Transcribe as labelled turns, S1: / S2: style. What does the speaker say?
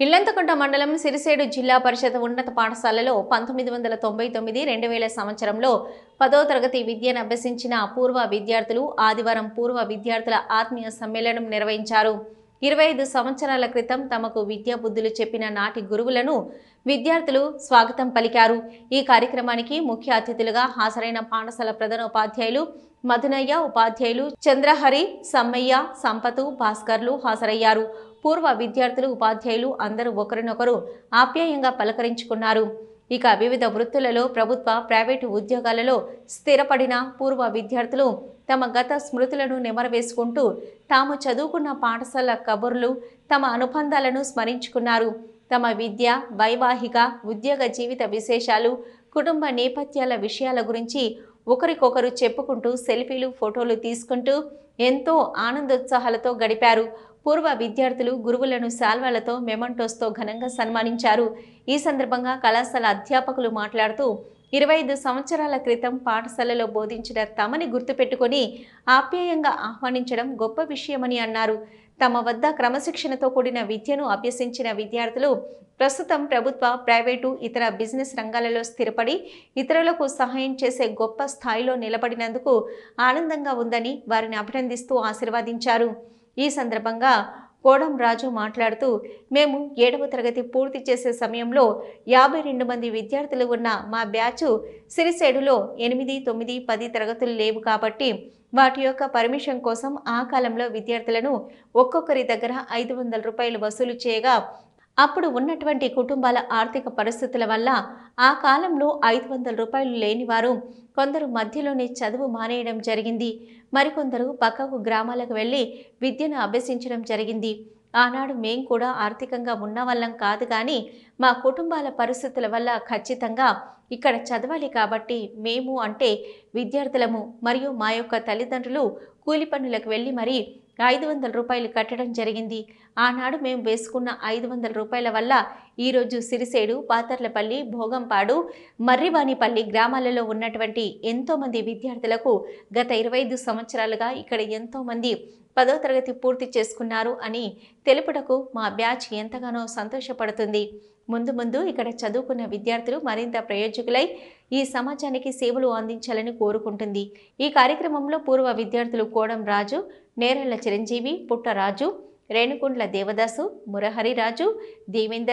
S1: ఇల్లంతకుంట మండలం సిరిసేడు జిల్లా పరిషత్ ఉన్నత పాఠశాలలో 1999-2000 సంవత్సరంలో 10వ తరగతి విద్యను అభ్యసించిన పూర్వ విద్యార్థులు ఆదివారం పూర్వ విద్యార్థుల ఆత్మీయ సమ్మేళనం నిర్వహించారు. 25 సంవత్సరాల క్రితం తమకు విద్యా బుద్ధులు చెప్పిన నాటి గురువులను విద్యార్థులు స్వాగతం పలికారు. ఈ కార్యక్రమానికి ముఖ్య అతిథులుగా హాజరైన పాఠశాల ప్రధానోపాధ్యాయులు మధునయ్య, ఉపాధ్యాయులు చంద్రహరి, సమ్మయ్య, సంపతు, భాస్కర్లు హాజరయ్యారు. పూర్వ విద్యార్థులు, ఉపాధ్యాయులు అందరూ ఒకరినొకరు ఆప్యాయంగా పలకరించుకున్నారు. ఇక వివిధ వృత్తులలో ప్రభుత్వ, ప్రైవేటు ఉద్యోగాలలో స్థిరపడిన పూర్వ విద్యార్థులు తమ గత స్మృతులను నెమరవేసుకుంటూ తాము చదువుకున్న పాఠశాల కబుర్లు, తమ అనుబంధాలను స్మరించుకున్నారు. తమ విద్య, వైవాహిక, ఉద్యోగ జీవిత విశేషాలు, కుటుంబ నేపథ్యాల విషయాల గురించి ఒకరికొకరు చెప్పుకుంటూ సెల్ఫీలు, ఫోటోలు తీసుకుంటూ ఎంతో ఆనందోత్సాహాలతో గడిపారు. పూర్వ విద్యార్థులు గురువులను శాల్వాలతో, మెమంటోస్తో ఘనంగా సన్మానించారు. ఈ సందర్భంగా కళాశాల అధ్యాపకులు మాట్లాడుతూ 25 సంవత్సరాల క్రితం పాఠశాలలో బోధించిన తమని గుర్తుపెట్టుకుని ఆప్యాయంగా ఆహ్వానించడం గొప్ప విషయమని అన్నారు. తమ వద్ద క్రమశిక్షణతో కూడిన విద్యను అభ్యసించిన విద్యార్థులు ప్రస్తుతం ప్రభుత్వ, ప్రైవేటు, ఇతర బిజినెస్ రంగాలలో స్థిరపడి ఇతరులకు సహాయం చేసే గొప్ప స్థాయిలో నిలబడినందుకు ఆనందంగా ఉందని వారిని అభినందిస్తూ ఆశీర్వదించారు. ఈ సందర్భంగా కోడం రాజు మాట్లాడుతూ, మేము 7వ తరగతి పూర్తి చేసే సమయంలో 52 మంది విద్యార్థులు ఉన్న మా బ్యాచ్ సిరిసేడులో 8, 9, 10 తరగతులు లేవు కాబట్టి వాటి యొక్క పర్మిషన్ కోసం ఆ కాలంలో విద్యార్థులను ఒక్కొక్కరి దగ్గర 500 రూపాయలు వసూలు చేయగా అప్పుడు ఉన్నటువంటి కుటుంబాల ఆర్థిక పరిస్థితుల వల్ల ఆ కాలంలో 500 రూపాయలు లేనివారు కొందరు మధ్యలోనే చదువు మానేయడం జరిగింది. మరికొందరు పక్కకు గ్రామాలకు వెళ్ళి విద్యను అభ్యసించడం జరిగింది. ఆనాడు మేం కూడా ఆర్థికంగా ఉన్నవాళ్ళం కాదు, కానీ మా కుటుంబాల పరిస్థితుల వల్ల ఖచ్చితంగా ఇక్కడ చదవాలి కాబట్టి మేము అంటే విద్యార్థులము మరియు మా యొక్క తల్లిదండ్రులు కూలి పనులకు వెళ్ళి మరి 500 రూపాయలు కట్టడం జరిగింది. ఆనాడు మేము వేసుకున్న 500 రూపాయల వల్ల ఈరోజు సిరిసేడు, పాతర్లపల్లి, భోగంపాడు, మర్రివానిపల్లి గ్రామాలలో ఉన్నటువంటి ఎంతోమంది విద్యార్థులకు గత 25 సంవత్సరాలుగా ఇక్కడ ఎంతోమంది 10వ తరగతి పూర్తి చేసుకున్నారు అని తెలుపుటకు మా బ్యాచ్ ఎంతగానో సంతోషపడుతుంది. ముందు ముందు ఇక్కడ చదువుకున్న విద్యార్థులు మరింత ప్రయోజకులై ఈ సమాజానికి సేవలు అందించాలని కోరుకుంటుంది. ఈ కార్యక్రమంలో పూర్వ విద్యార్థులు కోడం రాజు, నేరళ్ల చిరంజీవి, పుట్టరాజు, రేణుకుండ్ల దేవదాసు, మురహరి రాజు, దేవేందర్